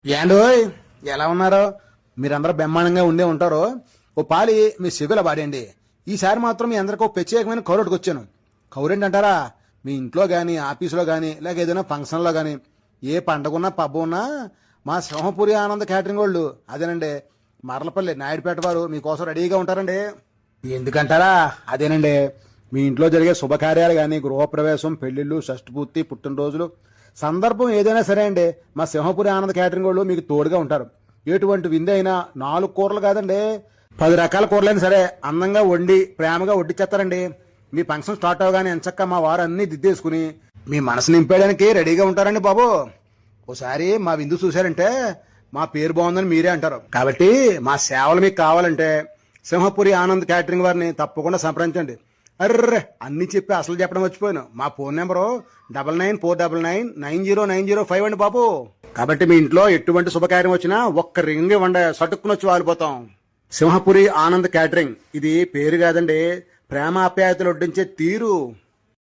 ఏండోయ్, ఎలా ఉన్నారో? మీరందరూ బ్రహ్మాండంగా ఉండే ఉంటారు. ఓ పాలి మీ సిగుల పాడండి. ఈసారి మాత్రం మీ అందరికి ఒక ప్రత్యేకమైన కౌరుడికి వచ్చాను. కౌరేంటి అంటారా? మీ ఇంట్లో కానీ ఆఫీసులో కానీ లేక ఏదైనా ఫంక్షన్లో కానీ ఏ పండగ ఉన్నా పబ్బ ఉన్నా మా సింహపురి ఆనంద్ క్యాటరింగ్ వాళ్ళు అదేనండి మరలపల్లి నాయుడుపేట వారు మీకోసం రెడీగా ఉంటారండి. ఎందుకంటారా? అదేనండి మీ ఇంట్లో జరిగే శుభకార్యాలు కానీ గృహప్రవేశం, పెళ్లిళ్ళు, షష్ఠపూర్తి, పుట్టినరోజులు సందర్భం ఏదైనా సరే అండి మా సింహపురి ఆనంద్ క్యాటరింగ్ వాళ్ళు మీకు తోడుగా ఉంటారు. ఎటువంటి విందు అయినా 4 కూరలు కాదండి 10 రకాల కూరలైనా సరే అందంగా వండి ప్రేమగా వడ్డిచ్చేస్తారండి. మీ ఫంక్షన్ స్టార్ట్ అవగానే ఎంచక్క మా వారు అన్ని దిద్దేసుకుని మీ మనసు నింపేయడానికి రెడీగా ఉంటారండి బాబు. ఓసారి మా విందు చూశారంటే మా పేరు బాగుందని మీరే అంటారు. కాబట్టి మా సేవలు మీకు కావాలంటే సింహపురి ఆనంద్ క్యాటరింగ్ వారిని తప్పకుండా సంప్రదించండి. అర్రే అన్ని చెప్పి అసలు చెప్పడం మర్చిపోయాను. మా ఫోన్ నెంబరు 9949990905 అండి బాబు. కాబట్టి మీ ఇంట్లో ఎటువంటి శుభకార్యం వచ్చినా ఒక్క రింగ్ ఇవ్వండి, సటుక్కుని వచ్చి వాలిపోతాం. సింహపురి ఆనంద్ క్యాటరింగ్ ఇది పేరు కాదండి, ప్రేమ ఆప్యాయతలు వడ్డించే తీరు.